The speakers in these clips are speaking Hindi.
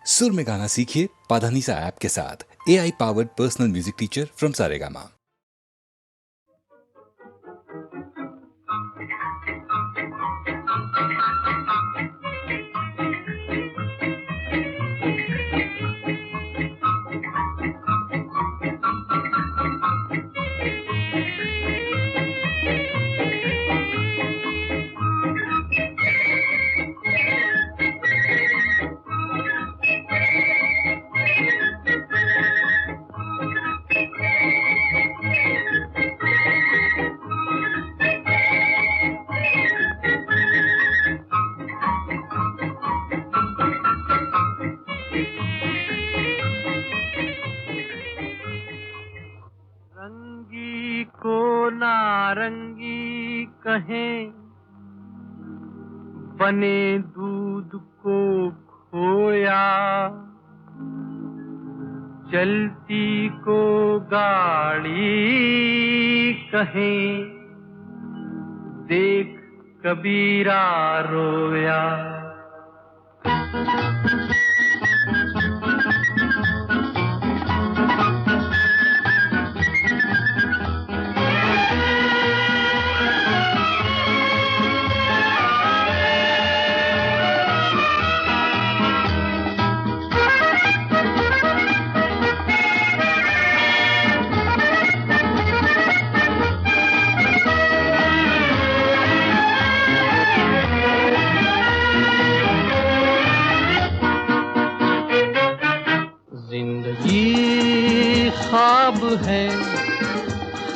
सुर में गाना सीखिए पाधानीसा ऐप के साथ। AI powered personal music teacher from Saregama. रंगी को नारंगी कहें, बने दूध को खोया, चलती को गाड़ी कहें, देख कबीरा रोया। जिंदगी ख्वाब है,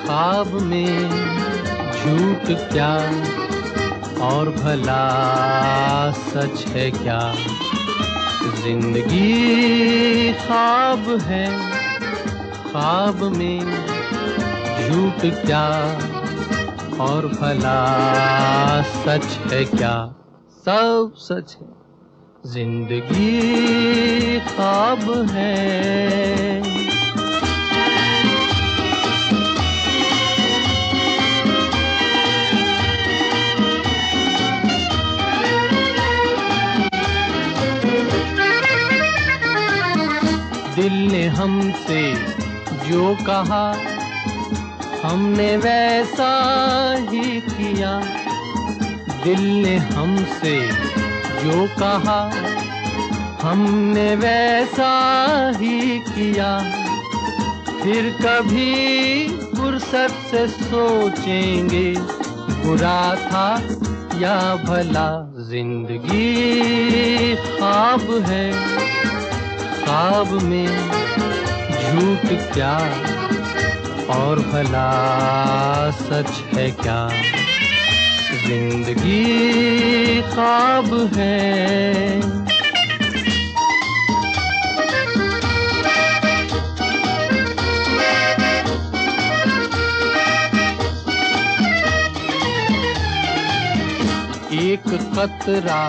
ख्वाब में झूठ क्या और भला सच है क्या। जिंदगी ख्वाब है, ख्वाब में झूठ क्या और भला सच है क्या। सब सच है, जिंदगी ख्वाब है। दिल ने हमसे जो कहा, हमने वैसा ही किया। दिल ने हमसे जो कहा, हमने वैसा ही किया। फिर कभी फुर्सत से सोचेंगे, बुरा था या भला। जिंदगी ख्वाब है, ख्वाब में झूठ क्या और भला सच है क्या। जिंदगी ख्वाब है। एक कतरा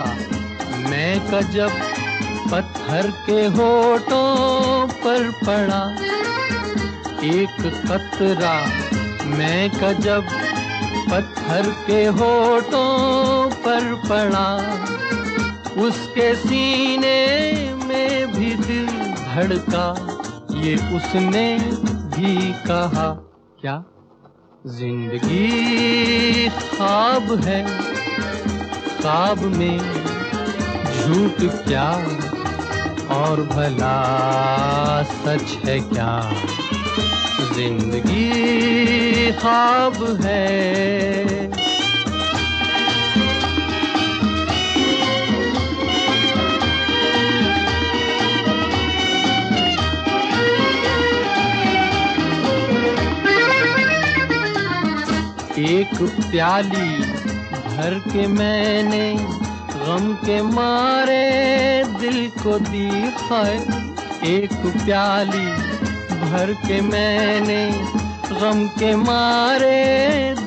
मैं का जब पत्थर के होठों पर पड़ा। एक कतरा मैं का जब पत्थर के होठों पर पड़ा। उसके सीने में भी दिल धड़का, ये उसने भी कहा। क्या जिंदगी ख्वाब है, ख्वाब में झूठ क्या और भला सच है क्या। जिंदगी ख्वाब है। एक प्याली भर के मैंने गम के मारे दिल को दी है। एक प्याली भर के मैंने गम के मारे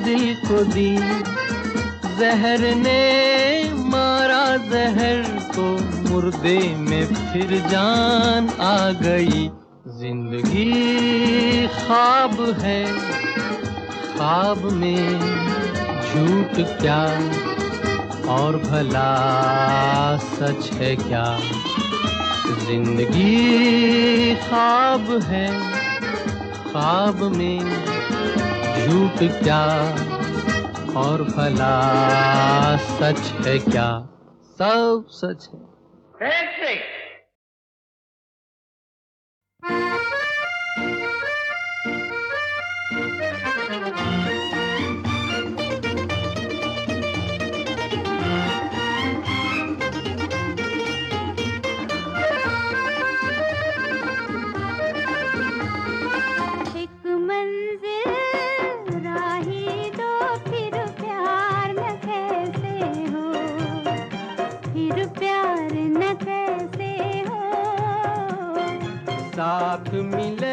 दिल को दी। जहर ने मारा जहर को, मुर्दे में फिर जान आ गई। जिंदगी ख्वाब है, ख्वाब में झूठ क्या और भला सच है क्या। जिंदगी ख्वाब है, ख्वाब में झूठ क्या और भला सच है क्या? सब सच है। साथ मिले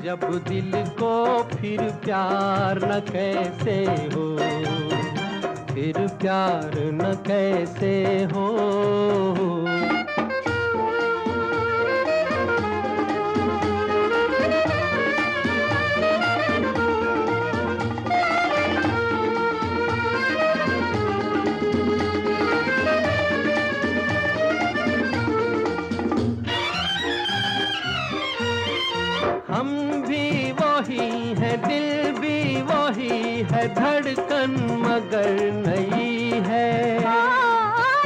जब दिल को फिर प्यार न कैसे हो, फिर प्यार न कैसे हो। हम भी वही है, दिल भी वही है, धड़कन मगर नहीं है।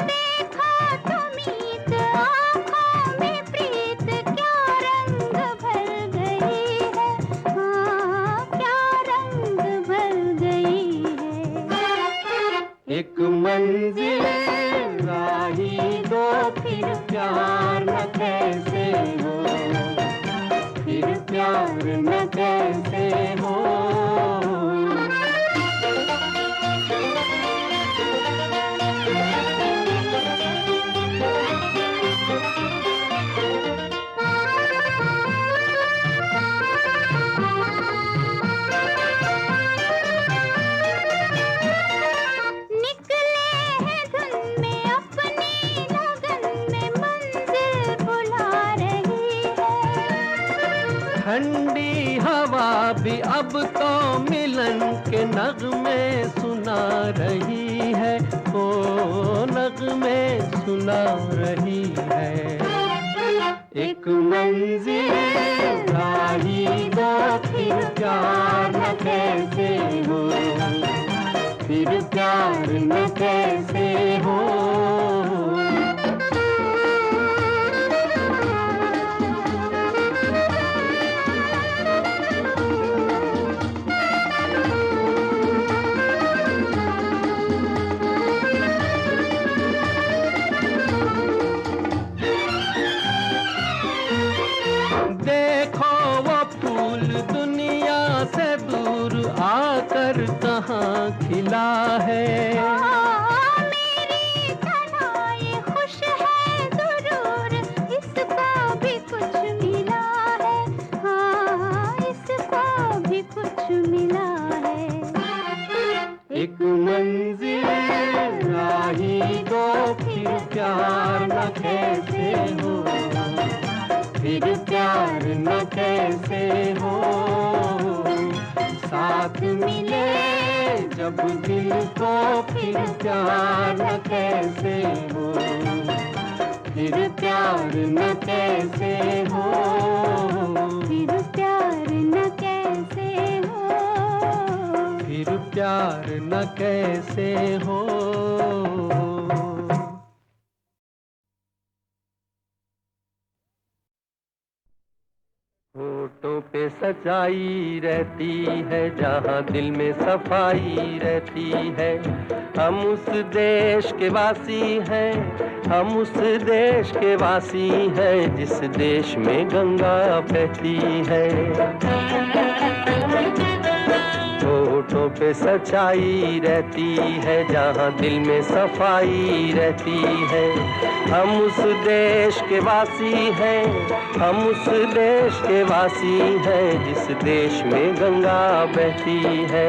देखा तुमीत आँखों में प्रीत क्या रंग भर गई है, हाँ क्या रंग भर गई है। एक मंजिल राही दो फिर प्यार न कैसे हो, फिर प्यार न कैसे हो। ठंडी हवा भी अब तो मिलन के नगमे सुना रही है, ओ नगमे सुना रही है। एक मंजिल राही दो फिर प्यार न कैसे हो, फिर प्यार न कैसे हो। देखो वो फूल दुनिया से दूर आकर कहाँ खिला है। मेरी तन्हाई खुश है जरूर, इसको भी कुछ मिला है, हाँ इसको भी कुछ मिला है। एक मंजिल राही दो फिर प्यार न कैसे हो, फिर प्यार न कैसे हो। साथ मिले जब दिल को फिर प्यार न कैसे हो, फिर प्यार न कैसे हो, फिर प्यार न कैसे हो, फिर प्यार न कैसे हो। होठों पे सच्चाई रहती है, जहाँ दिल में सफाई रहती है। हम उस देश के वासी हैं, हम उस देश के वासी हैं, जिस देश में गंगा बहती है। होठों पे सच्चाई रहती है, जहाँ दिल में सफाई रहती है। हम उस देश के वासी हैं, हम उस देश के वासी हैं, जिस देश में गंगा बहती है।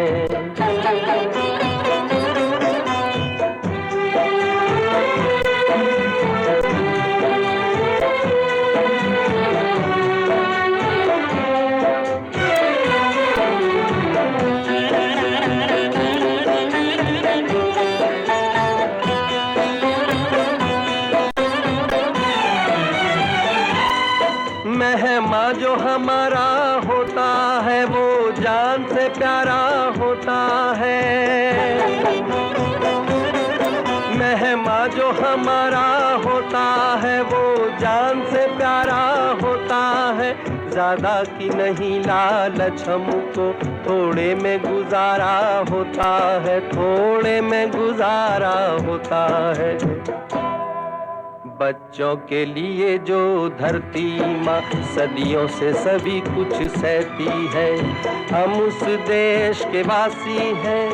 मेहमान जो हमारा होता है वो जान से प्यारा होता है। मेहमान जो हमारा होता है वो जान से प्यारा होता है। ज्यादा की नहीं लालच हमको, थोड़े में गुजारा होता है, थोड़े में गुजारा होता है। बच्चों के लिए जो धरती माँ सदियों से सभी कुछ सहती है, हम उस देश के वासी हैं,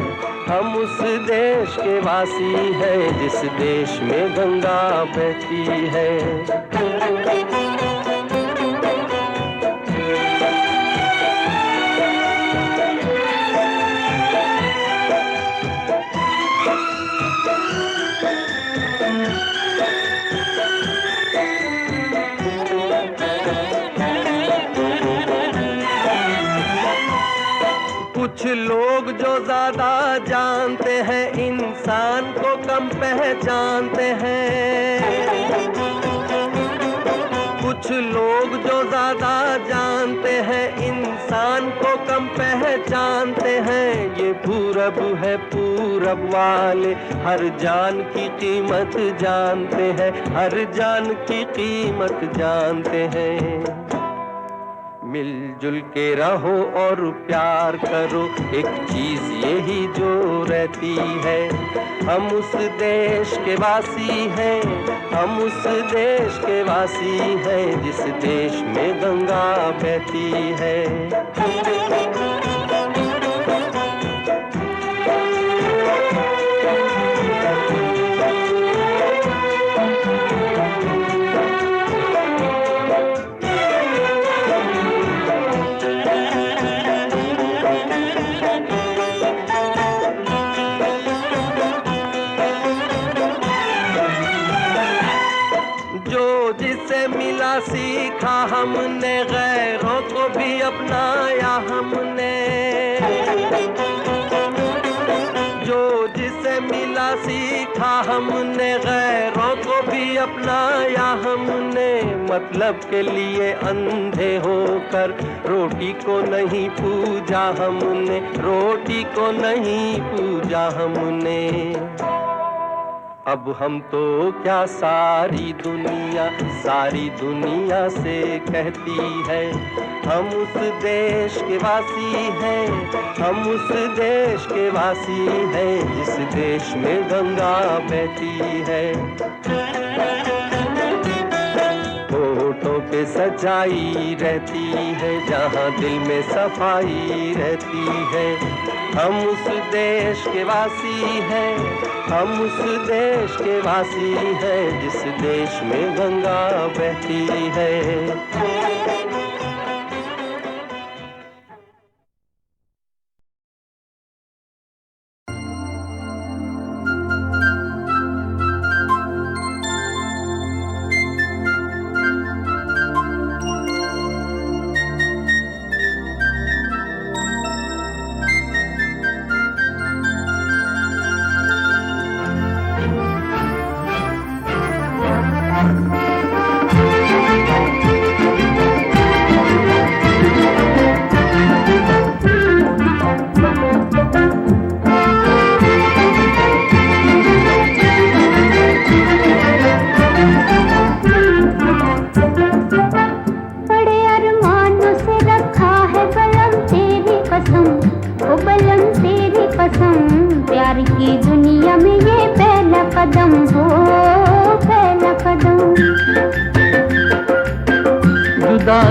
हम उस देश के वासी हैं जिस देश में गंगा बहती है। कुछ लोग जो ज्यादा जानते हैं इंसान को कम पहचानते हैं। कुछ लोग जो ज्यादा जानते हैं इंसान को कम पहचानते हैं। ये पूरब है, पूरब वाले हर जान की कीमत जानते हैं, हर जान की कीमत जानते हैं। मिलजुल के रहो और प्यार करो, एक चीज यही जो रहती है। हम उस देश के वासी हैं, हम उस देश के वासी हैं जिस देश में गंगा बहती है। सीखा हमने गैरों को भी अपनाया हमने, जो जिसे मिला सीखा हमने गैरों को भी अपनाया हमने। मतलब के लिए अंधे होकर रोटी को नहीं पूजा हमने, रोटी को नहीं पूजा हमने। अब हम तो क्या सारी दुनिया से कहती है, हम उस देश के वासी हैं, हम उस देश के वासी हैं जिस देश में गंगा बहती है। होठों पे सच्चाई रहती है, जहाँ दिल में सफाई रहती है। हम उस देश के वासी हैं, हम उस देश के वासी हैं जिस देश में गंगा बहती है।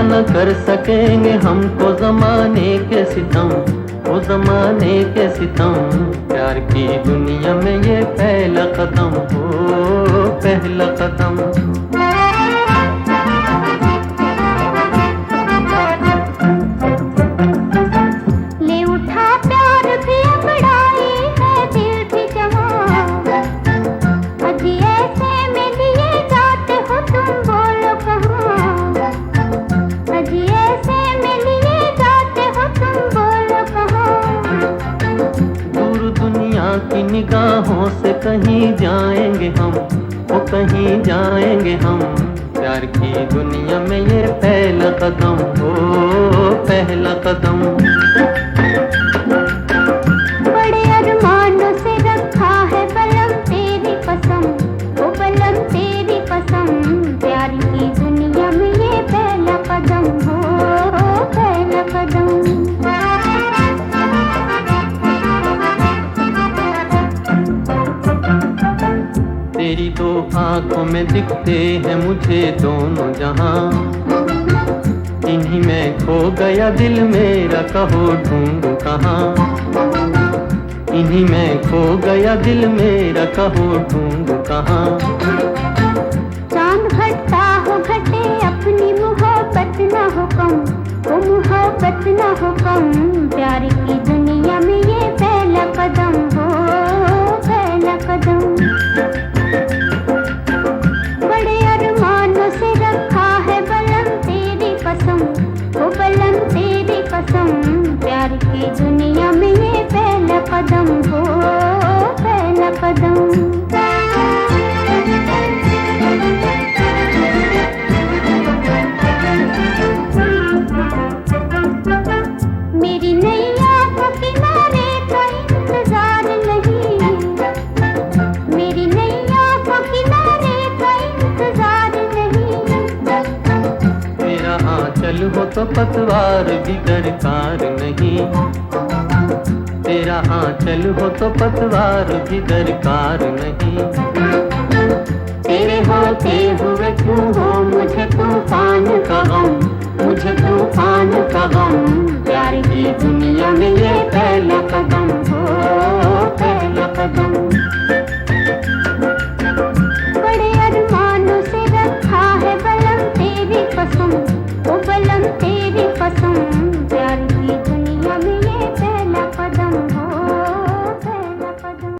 न कर सकेंगे हमको ज़माने के सितम, वो ज़माने के सितम। प्यार की दुनिया में ये पहला कदम हो, पहला कदम। ले उठा प्यार भी बड़ाई है, दिल भी जवान। अजी ऐसे में लिए जाते हो तुम, बोलो कहाँ। अजी ऐसे में लिए जाते हो तुम, बोलो कहाँ। दूर दुनिया की निगाहों से कहीं जाएंगे हम, वो कहीं जाएंगे हम। प्यार प्यार की दुनिया में ये पहला कदम हो, पहला कदम। बड़े अरमानों से रखा है बलम तेरी कसम, ओ बलम तेरी कसम, प्यार की दुनिया में ये पहला कदम हो, पहला कदम। तेरी दो आंखों में दिखते हैं मुझे दोनों जहां, इन्हीं में खो गया दिल मेरा, कहो ढूंढूं कहां। इन्हीं में खो गया दिल मेरा, कहो ढूंढूं कहां। चांद घटता हो घटे अपनी मोहब्बत न हो कम, वो मोहब्बत न हो कम, प्यार की दुनिया में ये पहला कदम हो, पहला कदम। बड़े अरमानों से रखा है बलम तेरी कसम, ओ बलम तेरी कसम, प्यार की दुनिया में ये पहला कदम हो, पहला कदम। मेरी नैया को किनारे का इंतजार नहीं, मेरी नैया को किनारे का इंतजार नहीं। तेरा आंचल हो तो पतवार भी दरकार नहीं, तेरा आंचल हो तो पतवार भी दरकार नहीं। तेरे होते हुए क्यों हो मुझे तूफान का गम, मुझे तूफान का गम, प्यार की दुनिया में ये पहला कदम हो, पहला कदम। बड़े अरमानों से रखा है बलम तेरी कसम, ओ बलम तेरी कसम, प्यार की दुनिया में ये पहला कदम हो, पहला कदम।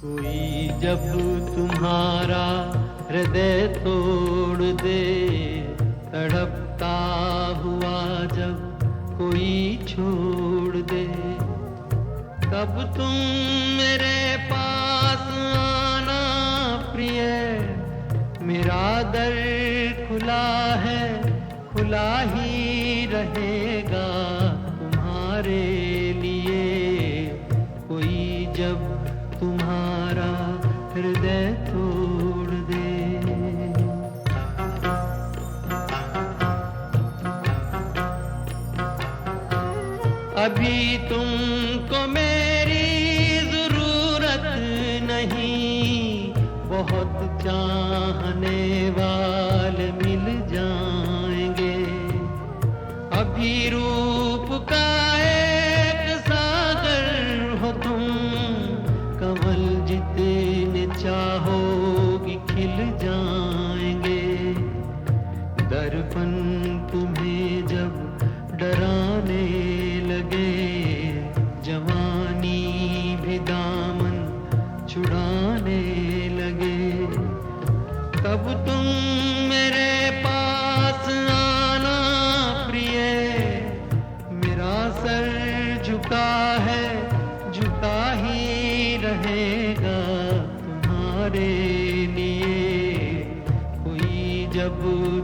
कोई जब तुम्हारा हृदय तोड़ दे, तड़पता हुआ जब कोई छोड़ दे, तब तुम मेरे पास आना प्रिय, मेरा दर खुला है, खुला ही रहेगा तुम्हारे लिए। कोई जब तुम्हारा हृदय तोड़ दे। अभी तुमको मेरी जरूरत नहीं, बहुत चाहने वाले मिल जाएंगे। अभी रूप का एक सागर हो तुम, कमल जितने चाहोगी खिल जाएंगे। दर्पण तुम्हें जब डराने लगे, जवानी भी दामन छुड़ाने लगे, तब तुम मेरे पास आना प्रिय। मेरा सर झुका है, झुका ही रहेगा तुम्हारे लिए। कोई जब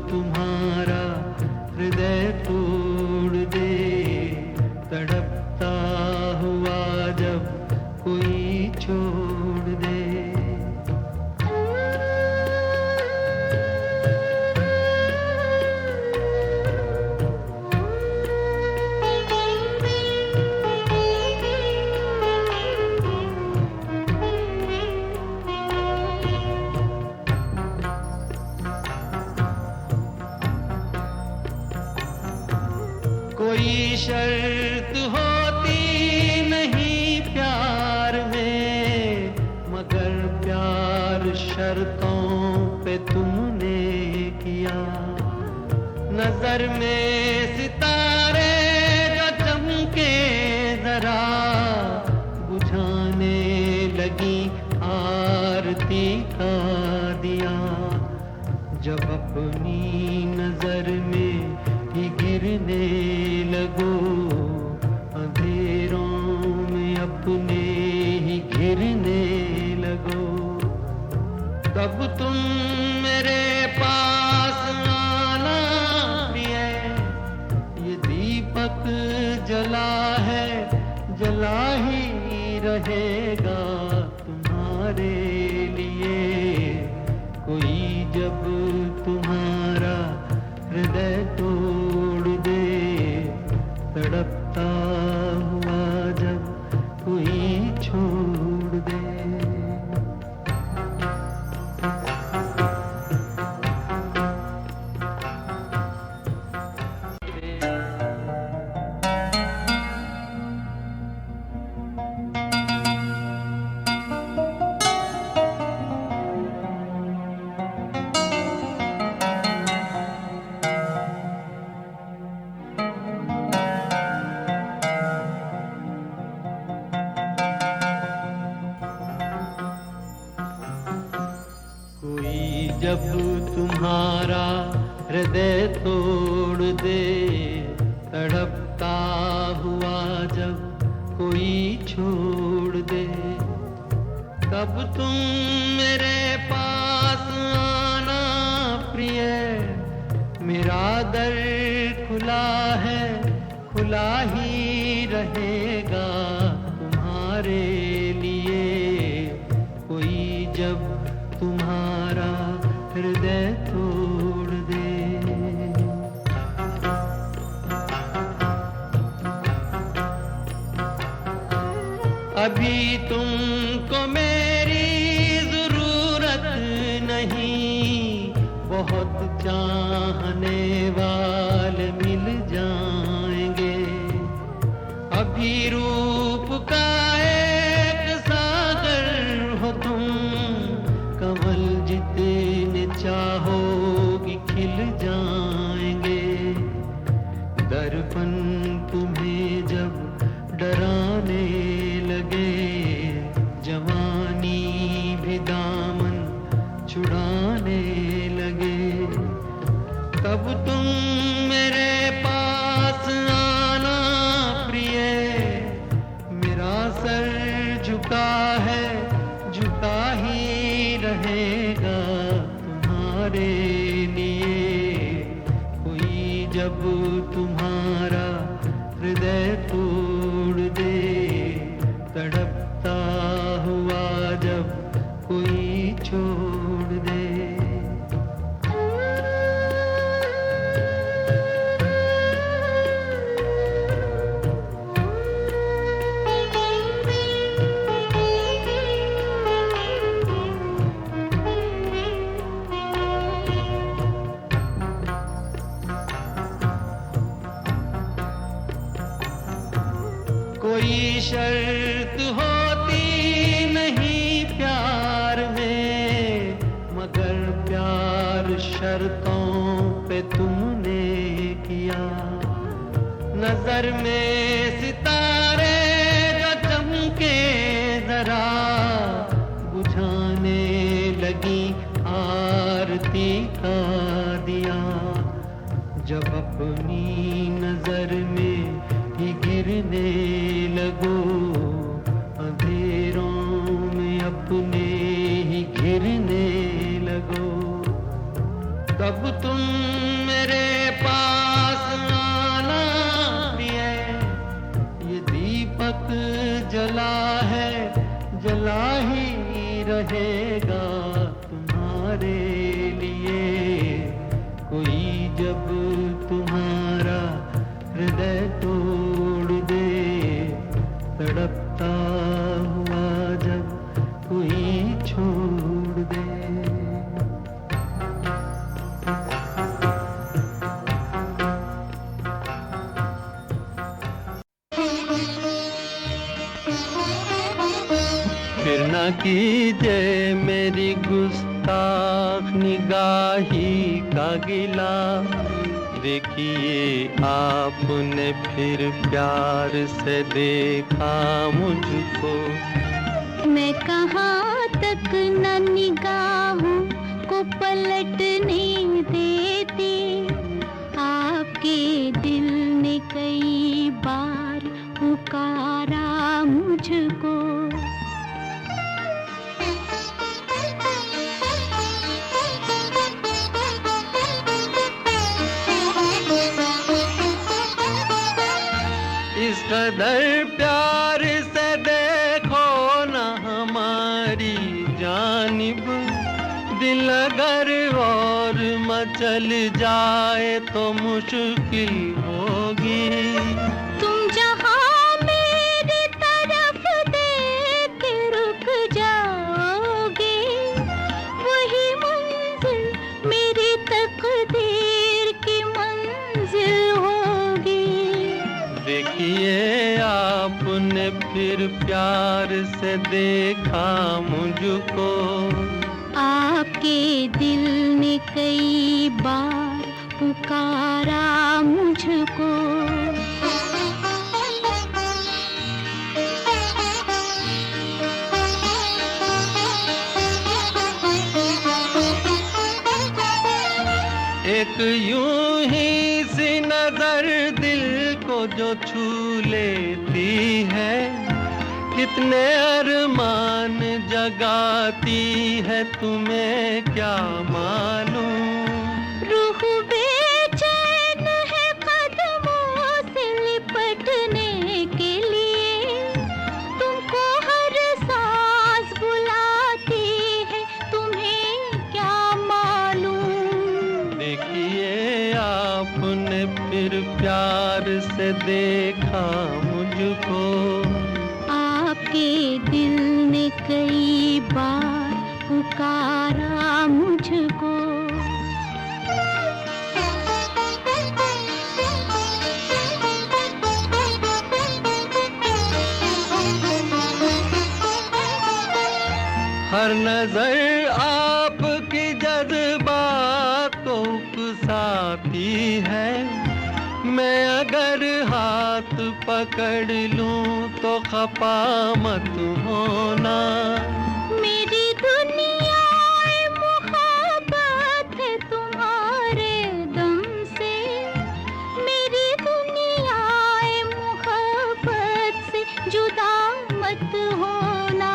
तुम्हारा हृदय तोड़ दे, तड़पता हुआ जब कोई छोड़ दे। कोई शर्त होती नहीं प्यार में, मगर प्यार शर्तों पे तुमने किया। नजर में सितारे जो चमके लगी आरती का दिया। जब अपनी नजर में ही गिरने लगो, अंधेरों में अपने ही घिरने लगो, तब तुम मेरे पास आना प्रिय। ये दीपक जला है, जला ही रहेगा तुम्हारे लिए। कोई जब तुम्हारा हृदय तोड़ दे, तड़पता हुआ जब कोई छोड़ दे। जब तुम्हारा हृदय तोड़ दे, तड़पता हुआ जब कोई छोड़ दे, तब तुम मेरे पास आना प्रिय। मेरा दर खुला है, खुला ही रहेगा तुम्हारे लिए। कोई जब तुम्हारा हृदय तोड़ दे। अभी तुमको मेरी जरूरत नहीं, बहुत चाहने वाले मिल जाएंगे। अभी रूप का एक सागर हो तुम, कमल जितने चाहोगी खिल जाएंगे। दर्पण तुम्हें जब डराने लगे, जवानी भी दामन छुड़ाने लगे, तब तुम मेरे पास आना प्रिय। मेरा सर झुका है, झुका ही रहेगा तुम्हारे लिए। कोई जब तुम्हारा हृदय तोड़ दे, तड़पता हुआ जब कोई छोड़ दे। कोई शर्त होती नहीं प्यार में, मगर प्यार शर्तों पे तुमने किया। नजर में सितारे जो चमके जरा, बुझाने लगी आरती का दिया। जब अपनी नजर में ही गिरने लगो, अंधेरों में अपने ही घिरने लगो, तब तुम मेरे पास आना प्रिय। ये दीपक जला है, जला ही रहेगा तुम्हारे लिए। कोई जब तुम्हारा हृदय तोड़ दे, तड़पता हुआ जब कोई छोड़ दे। फिर न कीजिए मेरी गुस्ताख निगाही का गिला। देखिए आपने फिर प्यार से देखा मुझको। मैं कहाँ तक न निगाहों को पलटने देती, आपके दिल ने कई बार पुकारा मुझको। इस कदर प्यार से देखो ना हमारी जानिब, दिल अगर और मचल जाए तो मुश्किल होगी। तुम जहाँ मेरी तरफ देख रुक जाओगे, वही मंजिल मेरी तकदीर की मंजिल होगी। देखिए आपने फिर प्यार से देखा मुझको, आपके दिल ने कई बार पुकारा मुझको। एक यूं ही सी नजर दिल को जो छू लेती है, कितने अरमान जगाती है तुम्हें क्या मालूम। रूह बेचैन है कदमों से लिपटने के लिए, तुमको हर सांस बुलाती है तुम्हें क्या मालूम। देखिए आपने फिर प्यार से देखा मुझको, आपके दिल ने कई बार पुकारा मुझको। हर नजर आपकी जज्बात को उकसाती है, मैं अगर हाथ पकड़ लूं तो खपा मत होना। मेरी दुनिया मुहब्बत है तुम्हारे दम से, मेरी दुनिया मुहब्बत से जुदा मत होना।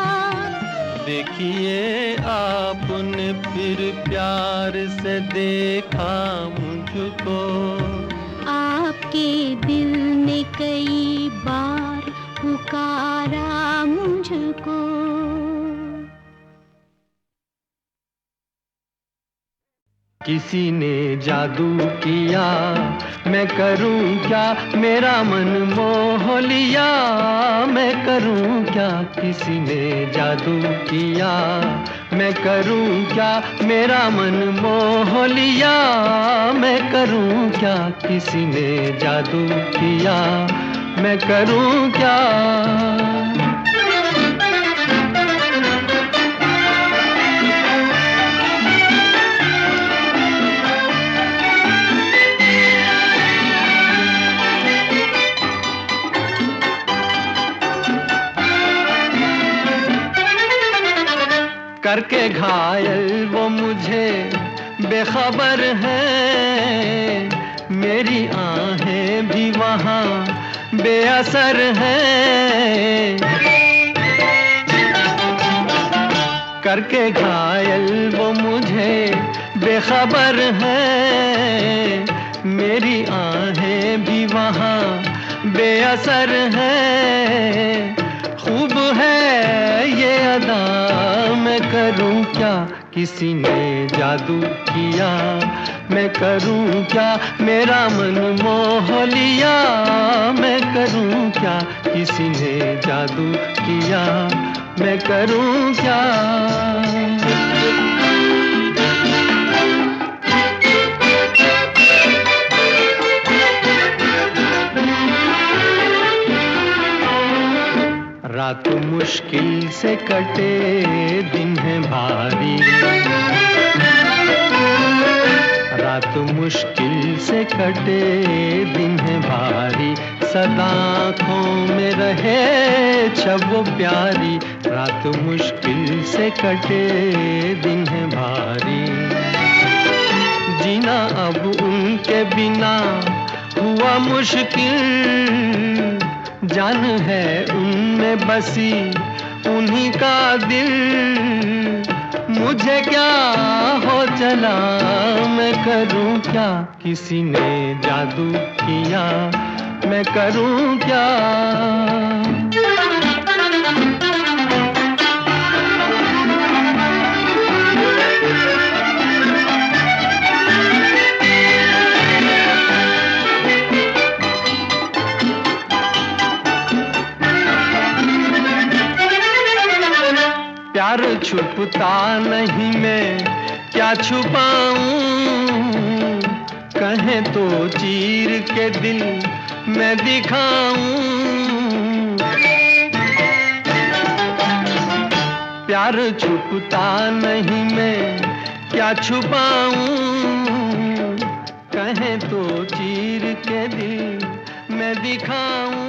देखिए आपने फिर प्यार से देखा मुझको, आपके दिल ने कई बार पुकारा मुझको। किसी ने जादू किया मैं करूं क्या, मेरा मन मोह लिया मैं करूं क्या। किसी ने जादू किया मैं करूं क्या, मेरा मन मोह लिया मैं करूं क्या। किसी ने जादू किया मैं करूं क्या। करके घायल वो मुझे बेखबर है, मेरी आहें भी वहाँ बेअसर है। करके घायल वो मुझे बेखबर है, मेरी आहें भी वहाँ बेअसर है। खूब है ये अदा मैं करूं क्या, किसी ने जादू किया मैं करूं क्या। मेरा मन मोह लिया मैं करूं क्या। किसी ने जादू किया मैं करूं क्या। रात मुश्किल से कटे दिन है भारी, रात मुश्किल से कटे दिन है भारी। सदा आँखों में रहे छब प्यारी, रात मुश्किल से कटे, दिन है भारी। जीना अब उनके बिना हुआ मुश्किल, जान है उनमें बसी उन्हीं का दिल। मुझे क्या हो चला, मैं करूं क्या, किसी ने जादू किया, मैं करूं क्या। प्यार छुपता नहीं, मैं क्या छुपाऊं, कहें तो चीर के दिल मैं दिखाऊं। प्यार छुपता नहीं, मैं क्या छुपाऊं, कहें तो चीर के दिल मैं दिखाऊं।